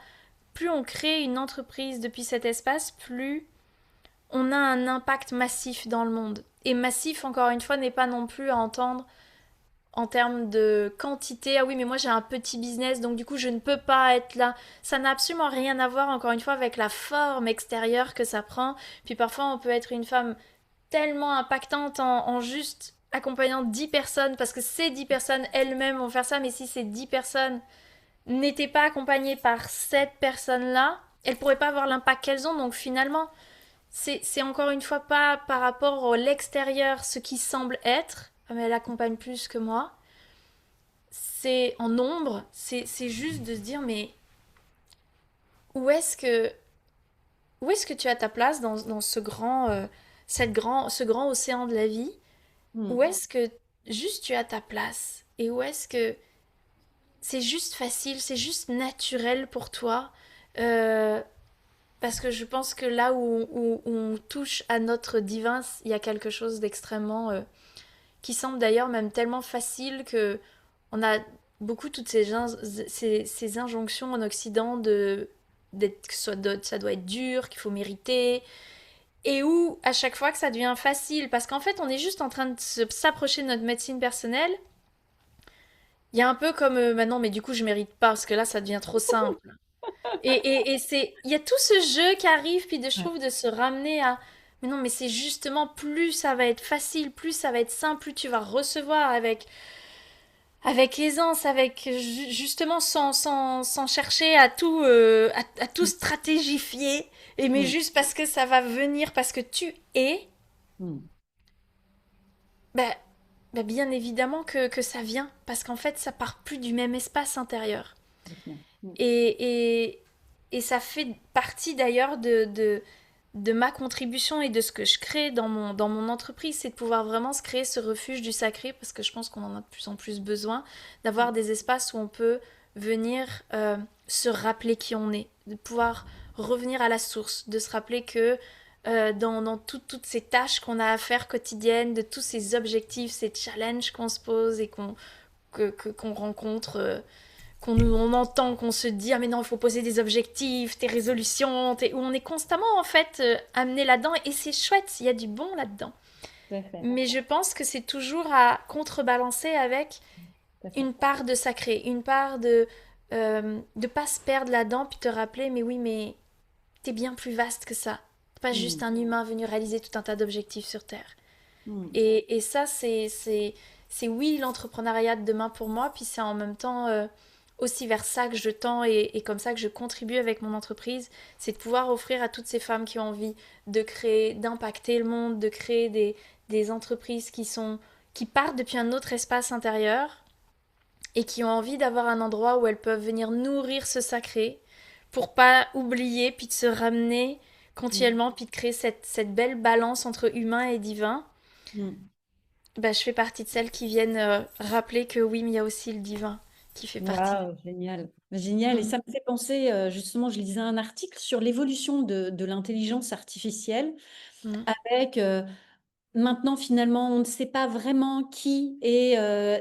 Speaker 2: plus on crée une entreprise depuis cet espace, plus on a un impact massif dans le monde. Et massif, encore une fois, n'est pas non plus à entendre en termes de quantité. Ah oui, mais moi j'ai un petit business, donc du coup je ne peux pas être là. Ça n'a absolument rien à voir, encore une fois, avec la forme extérieure que ça prend. Puis parfois on peut être une femme tellement impactante en juste accompagnant 10 personnes, parce que ces 10 personnes elles-mêmes vont faire ça, mais si ces 10 personnes n'étaient pas accompagnées par cette personne-là, elles pourraient pas avoir l'impact qu'elles ont. Donc finalement, c'est encore une fois pas par rapport à l'extérieur ce qui semble être, ah, mais elle accompagne plus que moi. C'est en nombre, c'est juste de se dire mais où est-ce que où est-ce que tu as ta place dans ce grand océan de la vie? Où
Speaker 1: Hmm.
Speaker 2: est-ce que juste tu as ta place? Et où est-ce que c'est juste facile, c'est juste naturel pour toi? Euh, Parce que je pense que là où on touche à notre divin, il y a quelque chose d'extrêmement qui semble d'ailleurs même tellement facile que on a beaucoup toutes ces injonctions en Occident que ça doit être dur, qu'il faut mériter, et où à chaque fois que ça devient facile, parce qu'en fait on est juste en train de s'approcher de notre médecine personnelle, il y a un peu comme maintenant, mais du coup je mérite pas, parce que là ça devient trop simple. Il y a tout ce jeu qui arrive, puis je
Speaker 1: Ouais.
Speaker 2: trouve de se ramener à, mais non, mais c'est justement plus ça va être facile, plus ça va être simple, plus tu vas recevoir avec aisance, avec justement sans chercher à à tout
Speaker 1: Mm.
Speaker 2: stratégifier, et mais
Speaker 1: Mm.
Speaker 2: juste parce que ça va venir, parce que tu es,
Speaker 1: Mm.
Speaker 2: bah, bien évidemment que ça vient, parce qu'en fait, ça part plus du même espace intérieur.
Speaker 1: Complètement. Mm.
Speaker 2: Et, et, et ça fait partie d'ailleurs de ma contribution et de ce que je crée dans mon entreprise, c'est de pouvoir vraiment se créer ce refuge du sacré, parce que je pense qu'on en a de plus en plus besoin, d'avoir des espaces où on peut venir se rappeler qui on est, de pouvoir revenir à la source, de se rappeler que dans toutes ces tâches qu'on a à faire quotidiennes, de tous ces objectifs, ces challenges qu'on se pose et qu'on rencontre, on entend, qu'on se dit ah mais non il faut poser des objectifs, tes résolutions, où on est constamment en fait amené là-dedans et c'est chouette, il y a du bon là-dedans.
Speaker 1: Tout à fait.
Speaker 2: Mais je pense que c'est toujours à contrebalancer avec
Speaker 1: Tout à fait.
Speaker 2: une part de sacré, une part de pas se perdre là-dedans puis te rappeler mais oui mais t'es bien plus vaste que ça. T'es pas juste
Speaker 1: Mm.
Speaker 2: un humain venu réaliser tout un tas d'objectifs sur Terre.
Speaker 1: Mm.
Speaker 2: Et ça, c'est oui l'entrepreneuriat de demain pour moi, puis c'est en même temps aussi vers ça que je tends et comme ça que je contribue avec mon entreprise, c'est de pouvoir offrir à toutes ces femmes qui ont envie de créer, d'impacter le monde, de créer des entreprises qui partent depuis un autre espace intérieur et qui ont envie d'avoir un endroit où elles peuvent venir nourrir ce sacré pour pas oublier, puis de se ramener
Speaker 1: Mm.
Speaker 2: continuellement, puis de créer cette belle balance entre humain et divin.
Speaker 1: Mm.
Speaker 2: Bah, je fais partie de celles qui viennent rappeler que oui, mais il y a aussi le divin qui fait partie.
Speaker 1: Waouh, génial. Génial. Et
Speaker 2: Mm.
Speaker 1: ça me fait penser, justement, je lisais un article sur l'évolution de l'intelligence artificielle
Speaker 2: Mm.
Speaker 1: avec maintenant, finalement, on ne sait pas vraiment qui est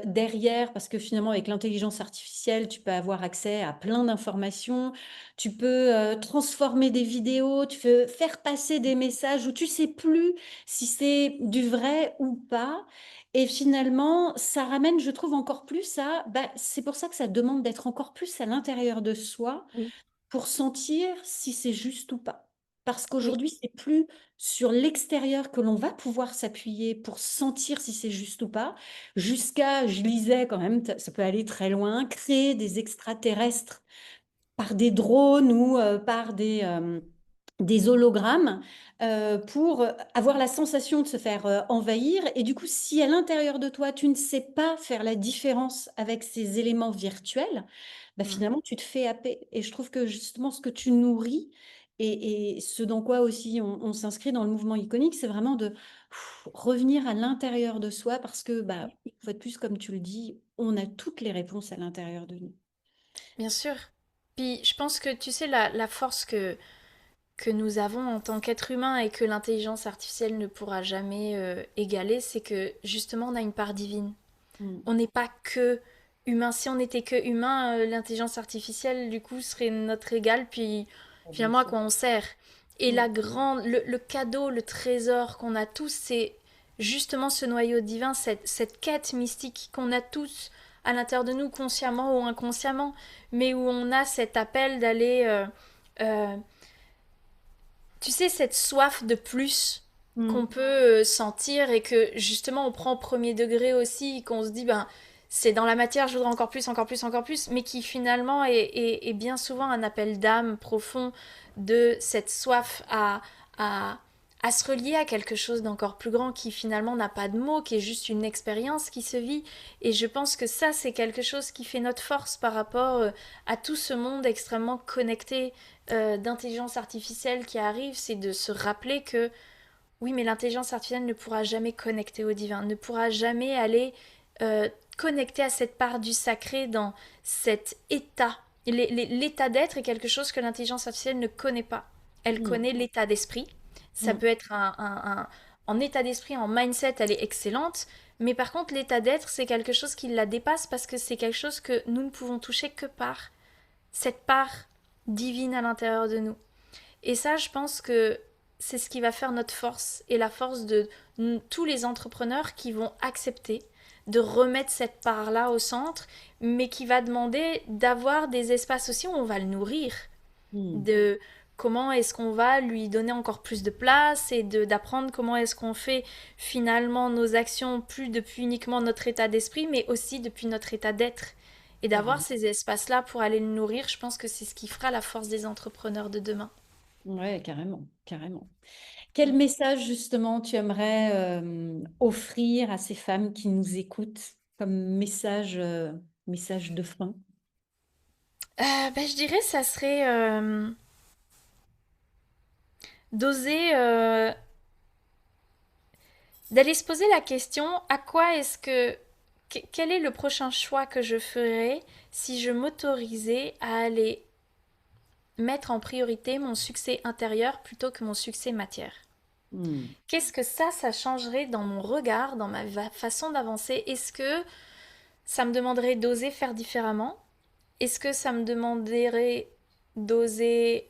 Speaker 1: derrière, parce que finalement, avec l'intelligence artificielle, tu peux avoir accès à plein d'informations, tu peux transformer des vidéos, tu peux faire passer des messages où tu sais plus si c'est du vrai ou pas. Et finalement, ça ramène, je trouve, encore plus à, bah, c'est pour ça que ça demande d'être encore plus à l'intérieur de soi
Speaker 2: Oui,
Speaker 1: pour sentir si c'est juste ou pas. Parce
Speaker 2: oui,
Speaker 1: qu'aujourd'hui, c'est plus sur l'extérieur que l'on va pouvoir s'appuyer pour sentir si c'est juste ou pas, jusqu'à, je lisais quand même, ça peut aller très loin, créer des extraterrestres par des drones ou par des hologrammes pour avoir la sensation de se faire envahir. Et du coup, si à l'intérieur de toi, tu ne sais pas faire la différence avec ces éléments virtuels, bah,
Speaker 2: mm,
Speaker 1: finalement, tu te fais happer. Et je trouve que justement, ce que tu nourris et ce dans quoi aussi on s'inscrit dans le mouvement iconique, c'est vraiment de revenir à l'intérieur de soi parce que, bah,
Speaker 2: oui,
Speaker 1: une fois de plus, comme tu le dis, on a toutes les réponses à l'intérieur de nous.
Speaker 2: bien sûr. Puis je pense que tu sais, la force que nous avons en tant qu'être humain et que l'intelligence artificielle ne pourra jamais égaler, c'est que justement on a une part divine.
Speaker 1: Mm.
Speaker 2: On n'est pas que humain. Si on n'était que humain, l'intelligence artificielle du coup serait notre égal, puis
Speaker 1: Ah, bien
Speaker 2: finalement à
Speaker 1: sûr.
Speaker 2: quoi on sert. Et
Speaker 1: Mm.
Speaker 2: le cadeau, le trésor qu'on a tous, c'est justement ce noyau divin, cette quête mystique qu'on a tous à l'intérieur de nous, consciemment ou inconsciemment, mais où on a cet appel d'aller, euh, tu sais, cette soif de plus qu'on
Speaker 1: Mm.
Speaker 2: peut sentir et que justement on prend au premier degré aussi, qu'on se dit, ben, c'est dans la matière, je voudrais encore plus, encore plus, encore plus, mais qui finalement est bien souvent un appel d'âme profond de cette soif à, à se relier à quelque chose d'encore plus grand qui finalement n'a pas de mots, qui est juste une expérience qui se vit. Et je pense que ça, c'est quelque chose qui fait notre force par rapport à tout ce monde extrêmement connecté d'intelligence artificielle qui arrive, c'est de se rappeler que oui, mais l'intelligence artificielle ne pourra jamais connecter au divin, ne pourra jamais aller connecter à cette part du sacré dans cet état. L'état d'être est quelque chose que l'intelligence artificielle ne connaît pas. Elle
Speaker 1: Mm.
Speaker 2: connaît l'état d'esprit. Ça
Speaker 1: Mm.
Speaker 2: peut être en état d'esprit, en mindset, elle est excellente. Mais par contre, l'état d'être, c'est quelque chose qui la dépasse parce que c'est quelque chose que nous ne pouvons toucher que par cette part divine à l'intérieur de nous. Et ça, je pense que c'est ce qui va faire notre force et la force de tous les entrepreneurs qui vont accepter de remettre cette part-là au centre, mais qui va demander d'avoir des espaces aussi où on va le nourrir,
Speaker 1: Mm.
Speaker 2: de comment est-ce qu'on va lui donner encore plus de place et d'apprendre comment est-ce qu'on fait finalement nos actions plus depuis uniquement notre état d'esprit, mais aussi depuis notre état d'être. Et d'avoir
Speaker 1: Carrément.
Speaker 2: ces espaces-là pour aller le nourrir, je pense que c'est ce qui fera la force des entrepreneurs de demain.
Speaker 1: Ouais, carrément, carrément. Quel message justement tu aimerais offrir à ces femmes qui nous écoutent comme message de fin?
Speaker 2: Je dirais ça serait d'oser d'aller se poser la question à quoi est-ce que quel est le prochain choix que je ferais si je m'autorisais à aller mettre en priorité mon succès intérieur plutôt que mon succès matière.
Speaker 1: Hmm.
Speaker 2: Qu'est-ce que ça changerait dans mon regard, dans ma façon d'avancer? Est-ce que ça me demanderait d'oser faire différemment? Est-ce que ça me demanderait d'oser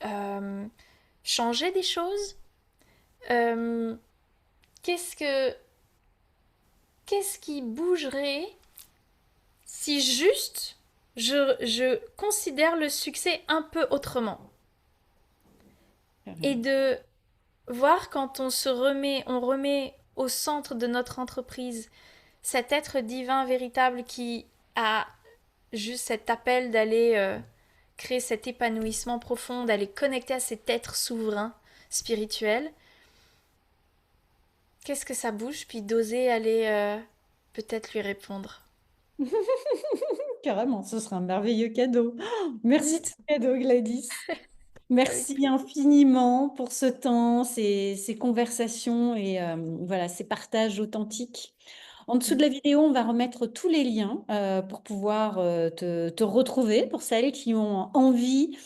Speaker 2: changer des choses? Euh, qu'est-ce que qu'est-ce qui bougerait si juste je considère le succès un peu autrement? Et
Speaker 1: Carrément.
Speaker 2: de voir quand on remet au centre de notre entreprise cet être divin véritable qui a juste cet appel d'aller créer cet épanouissement profond, d'aller connecter à cet être souverain spirituel, qu'est-ce que ça bouge, puis d'oser aller peut-être lui répondre.
Speaker 1: Carrément, ce sera un merveilleux cadeau. Merci de ce cadeau, Gladys.
Speaker 2: Avec
Speaker 1: Merci
Speaker 2: plaisir.
Speaker 1: infiniment pour ce temps, ces conversations et voilà, ces partages authentiques. En dessous de la vidéo, on va remettre tous les liens pour pouvoir te retrouver pour celles qui ont envie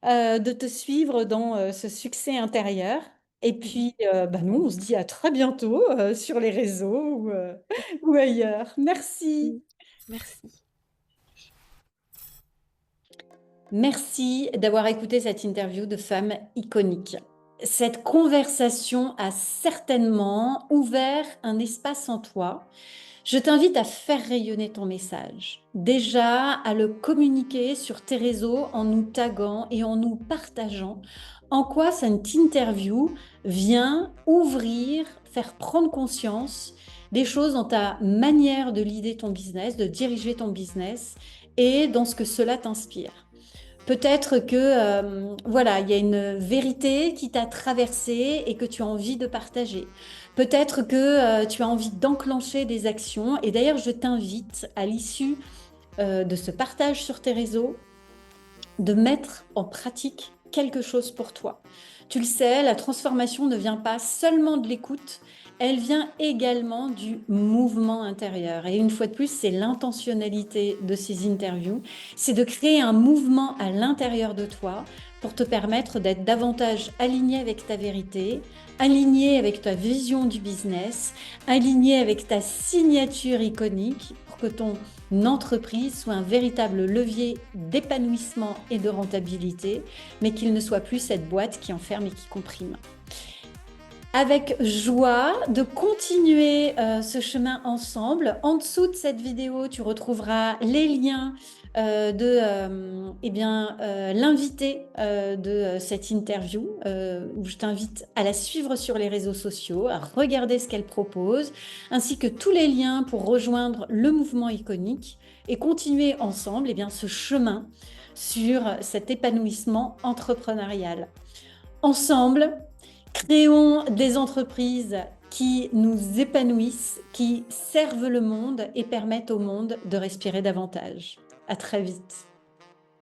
Speaker 1: de te suivre dans ce succès intérieur. Et puis, bah, nous, on se dit à très bientôt sur les réseaux ou ailleurs. Merci.
Speaker 2: Merci.
Speaker 1: Merci d'avoir écouté cette interview de femmes iconiques. Cette conversation a certainement ouvert un espace en toi. Je t'invite à faire rayonner ton message. Déjà, à le communiquer sur tes réseaux en nous taguant et en nous partageant en quoi cette interview vient ouvrir, faire prendre conscience des choses dans ta manière de leader ton business, de diriger ton business et dans ce que cela t'inspire. Peut-être que voilà, il y a une vérité qui t'a traversé et que tu as envie de partager. Peut-être que tu as envie d'enclencher des actions. Et d'ailleurs, je t'invite à l'issue de ce partage sur tes réseaux de mettre en pratique quelque chose pour toi. Tu le sais, la transformation ne vient pas seulement de l'écoute, elle vient également du mouvement intérieur. Et une fois de plus, c'est l'intentionnalité de ces interviews, c'est de créer un mouvement à l'intérieur de toi pour te permettre d'être davantage aligné avec ta vérité, aligné avec ta vision du business, aligné avec ta signature iconique pour que ton entreprise soit un véritable levier d'épanouissement et de rentabilité, mais qu'il ne soit plus cette boîte qui enferme et qui comprime. Avec joie de continuer ce chemin ensemble. En dessous de cette vidéo, tu retrouveras les liens l'invité de cette interview où je t'invite à la suivre sur les réseaux sociaux, à regarder ce qu'elle propose, ainsi que tous les liens pour rejoindre le mouvement iconique et continuer ensemble ce chemin sur cet épanouissement entrepreneurial. Ensemble, créons des entreprises qui nous épanouissent, qui servent le monde et permettent au monde de respirer davantage. À très vite.